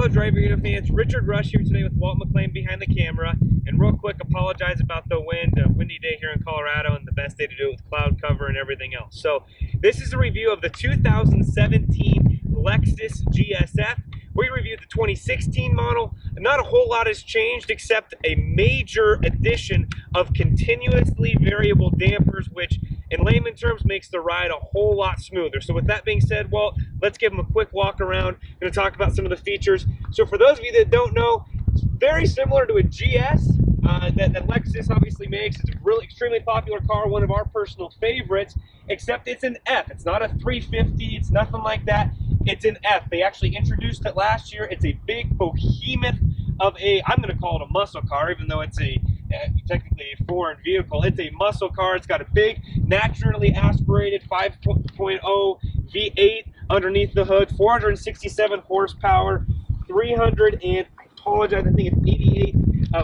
fellow driver unit fans, Richard Rush here today with Walt McLean behind the camera. And real quick, apologize about the wind, a windy day here in Colorado, and the best day to do it with cloud cover and everything else. So this is a review of the 2017 Lexus GS F. We reviewed the 2016 model. Not a whole lot has changed except a major addition of continuously variable dampers, which in layman terms makes the ride a whole lot smoother. So with that being said, Walt, let's give them a quick walk around. I'm going to talk about some of the features. So for those of you that don't know, it's very similar to a GS that Lexus obviously makes. It's a really extremely popular car, one of our personal favorites, except it's an F. It's not a 350, it's nothing like that. It's an F. They actually introduced it last year. It's a big behemoth of a, I'm going to call it a muscle car, even though it's a technically a foreign vehicle. It's a muscle car. It's got a big, naturally aspirated 5.0 V8 underneath the hood, 467 horsepower, 300 and, I apologize, I think it's 88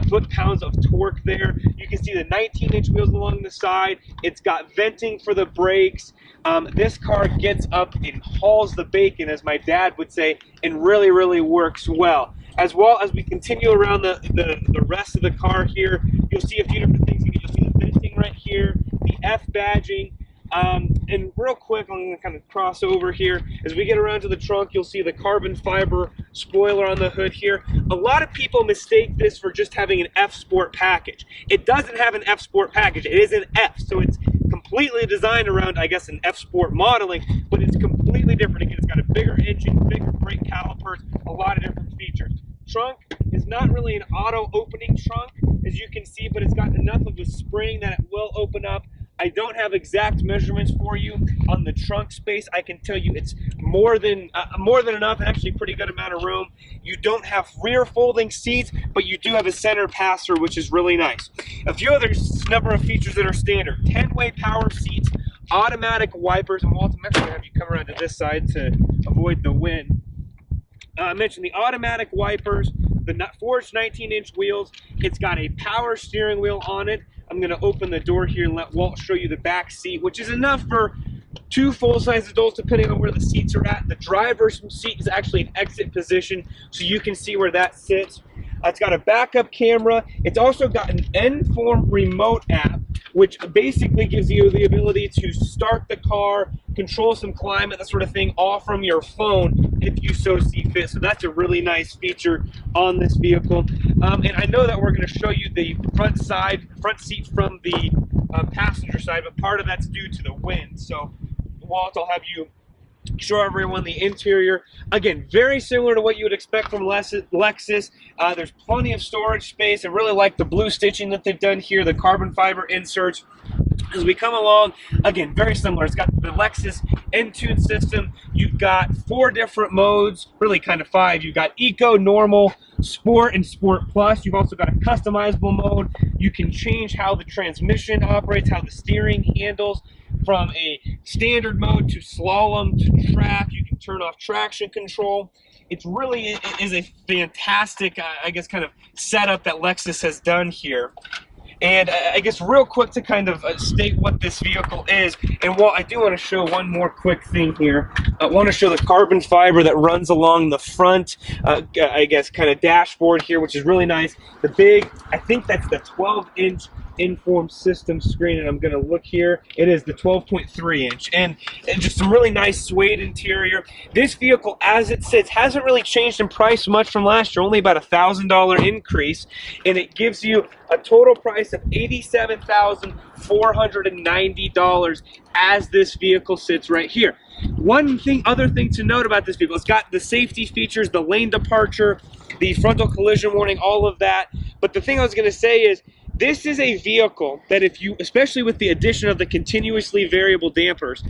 foot-pounds of torque there. You can see the 19-inch wheels along the side. It's got venting for the brakes. This car gets up and hauls the bacon, as my dad would say, and really, really works well. As well as we continue around the rest of the car here, you'll see a few different things. You'll see the venting right here, the F badging. And real quick, I'm going to kind of cross over here. As we get around to the trunk, you'll see the carbon fiber spoiler on the hood here. A lot of people mistake this for just having an F Sport package. It doesn't have an F Sport package. It is an F, so it's completely designed around, I guess, an F Sport modeling, but it's completely different. Again, it's got a bigger engine, bigger brake calipers, a lot of different features. Trunk is not really an auto opening trunk, as you can see, but it's got enough of a spring that it will open up. I don't have exact measurements for you on the trunk space. I can tell you it's more than enough, and actually a pretty good amount of room. You don't have rear folding seats, but you do have a center pass-through, which is really nice. A few other number of features that are standard: 10-way power seats, automatic wipers, and Walt, I'm actually going to have you come around to this side to avoid the wind. I mentioned the automatic wipers, the forged 19-inch wheels. It's got a power steering wheel on it. I'm going to open the door here and let Walt show you the back seat, which is enough for 2 full-size adults depending on where the seats are at. The driver's seat is actually an exit position, so you can see where that sits. It's got a backup camera. It's also got an N-Form remote app, which basically gives you the ability to start the car, control some climate, that sort of thing, all from your phone if you so see fit. So that's a really nice feature on this vehicle. And I know that we're going to show you the front seat from the passenger side, but part of that's due to the wind. So Walt, I'll have you show everyone the interior. Again, very similar to what you would expect from Lexus. There's plenty of storage space. I really like the blue stitching that they've done here, the carbon fiber inserts. As we come along, again, very similar. It's got the Lexus Entune system. You've got 4 different modes, really kind of 5. You've got Eco, Normal, Sport, and Sport Plus. You've also got a customizable mode. You can change how the transmission operates, how the steering handles, from a standard mode to slalom to track. You can turn off traction control. It's really is a fantastic, I guess, kind of setup that Lexus has done here. And I guess real quick to kind of state what this vehicle is, and Walt, I do want to show one more quick thing here. I want to show the carbon fiber that runs along the front, I guess, kind of dashboard here, which is really nice. The big, I think that's the 12-inch Inform system screen, and I'm going to look here. It is the 12.3-inch, and just some really nice suede interior. This vehicle, as it sits, hasn't really changed in price much from last year, only about a $1,000 increase, and it gives you a total price of $87,490 as this vehicle sits right here. Other thing to note about this vehicle, it's got the safety features, the lane departure, the frontal collision warning, all of that. But the thing I was going to say is, this is a vehicle that if you, especially with the addition of the continuously variable dampers,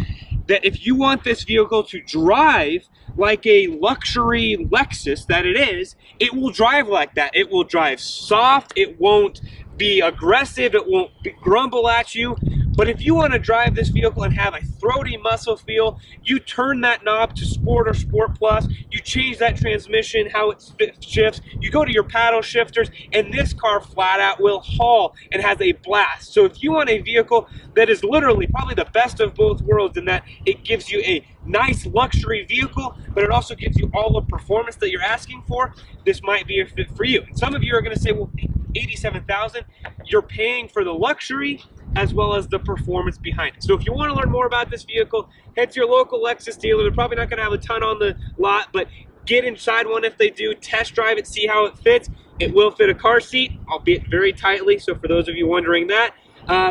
that if you want this vehicle to drive like a luxury Lexus that it is, it will drive like that. It will drive soft, it won't be aggressive, it won't grumble at you. But if you want to drive this vehicle and have a throaty muscle feel, you turn that knob to Sport or Sport Plus, you change that transmission, how it shifts, you go to your paddle shifters, and this car flat out will haul and has a blast. So if you want a vehicle that is literally probably the best of both worlds in that it gives you a nice luxury vehicle, but it also gives you all the performance that you're asking for, this might be a fit for you. And some of you are going to say, well, $87,000, you're paying for the luxury as well as the performance behind it. So if you want to learn more about this vehicle, head to your local Lexus dealer. They're probably not going to have a ton on the lot, but get inside one if they do, test drive it, see how it fits. It will fit a car seat, albeit very tightly, so for those of you wondering that.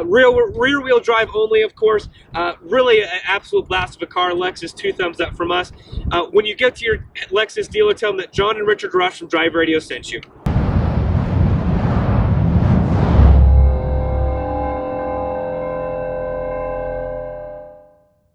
Rear wheel drive only, of course. Really an absolute blast of a car. Lexus, 2 thumbs up from us. When you get to your Lexus dealer, tell them that John and Richard Rush from Drive Radio sent you.